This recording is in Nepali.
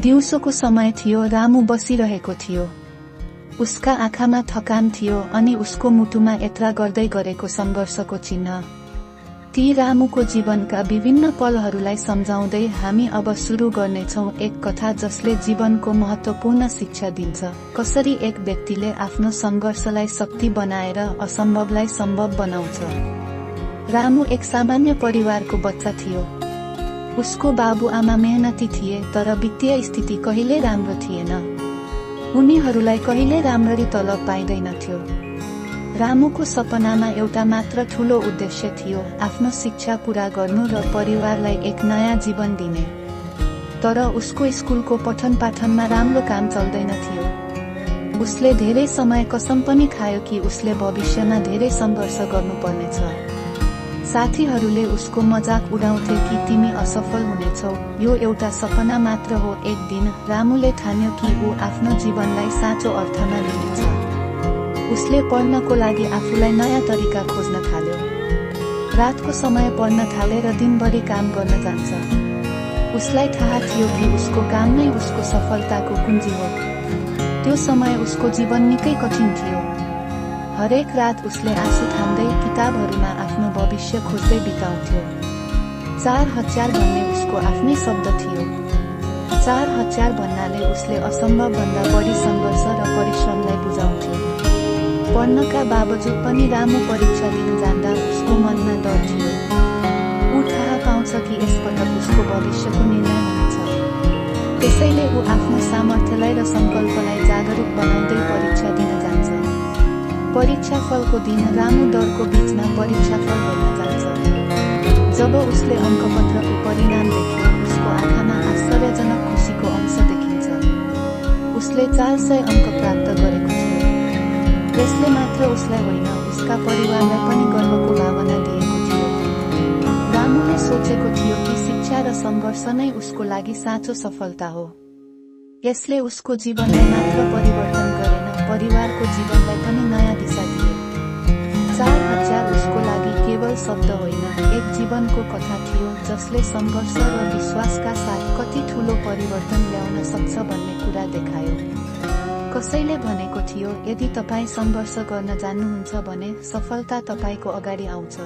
दिउँसोको समय थियो। रामु बसिरहेको थियो। उसका आँखामा थकान थियो अनि उसको मुटुमा यात्रा गर्दै गरेको सङ्घर्षको चिन्ह। ती रामुको जीवनका विभिन्न पलहरूलाई सम्झाउँदै हामी अब सुरु गर्नेछौँ एक कथा जसले जीवनको महत्त्वपूर्ण शिक्षा दिन्छ। कसरी एक व्यक्तिले आफ्नो सङ्घर्षलाई शक्ति बनाएर असम्भवलाई सम्भव बनाउँछ। रामु एक सामान्य परिवारको बच्चा थियो। उसको बाबुआमा मेहनती थिए, तर वित्तीय स्थिति कहिल्यै राम्रो थिएन। उनीहरूलाई कहिल्यै राम्ररी तलब पाइँदैनथ्यो। रामुको सपनामा एउटा मात्र ठूलो उद्देश्य थियो, आफ्नो शिक्षा पूरा गर्नु र परिवारलाई एक नयाँ जीवन दिने। तर उसको स्कुलको पठन पाठनमा राम्रो काम चल्दैन थियो। उसले धेरै समय कसम पनि खायो कि उसले भविष्यमा धेरै सङ्घर्ष गर्नुपर्नेछ। साथीहरूले उसको मजाक उडाउँथे कि तिमी असफल हुनेछौ, यो एउटा सपना मात्र हो। एक दिन रामुले ठान्यो कि ऊ आफ्नो जीवनलाई साँचो अर्थमा लिनेछ। उसले पढ्नको लागि आफूलाई नयाँ तरिका खोज्न थाल्यो। रातको समय पढ्न थाले र दिनभरि काम गर्न जान्छ। उसलाई थाहा थियो कि उसको काम नै उसको सफलताको कुञ्जी हो। त्यो समय उसको जीवन निकै कठिन थियो। हरेक रात उसले आँसु थाम्दै किताबहरूमा आफ्नो भविष्य खोज्दै बिताउँथ्यो। 4000 भन्ने उसको आफ्नै शब्द थियो। 4000 भन्नाले उसले असम्भवभन्दा बढी सङ्घर्ष र परिश्रमलाई बुझाउँथ्यो। पढ्नका बावजुद पनि रामु परीक्षा दिन जाँदा उसको मनमा डर थियो। ऊ थाहा पाउँछ कि यसपटक उसको भविष्यको निर्णय हुनेछ। त्यसैले ऊ आफ्नो सामर्थ्यलाई र सङ्कल्पलाई जागरुक बनाउँदै परीक्षा दिन जान्छ। परीक्षाफलको दिन रामु डरको बीचमा परीक्षाफल हेर्न जान्छ। जब उसले अङ्कपत्रको परिणाम देख्यो, उसको आँखामा आश्चर्यजनक खुसीको अंश देखिन्छ। उसले 400 अङ्क प्राप्त गरेको थियो। यसले मात्र उसलाई होइन, उसका परिवारलाई पनि गर्वको भावना दिएको थियो। रामुले सोचेको थियो कि शिक्षा र सङ्घर्ष नै उसको लागि साँचो सफलता हो। यसले उसको जीवनलाई मात्र परिवर्तन गरेन, परिवारको जीवनलाई पनि नयाँ दिशा दिए। 4000 उसको लागि केवल शब्द होइन, एक जीवनको कथा थियो जसले सङ्घर्ष र विश्वासका साथ कति ठूलो परिवर्तन ल्याउन सक्छ भन्ने कुरा देखायो। कसैले भनेको थियो, यदि तपाईँ सङ्घर्ष गर्न जान्नुहुन्छ भने सफलता तपाईँको अगाडि आउँछ।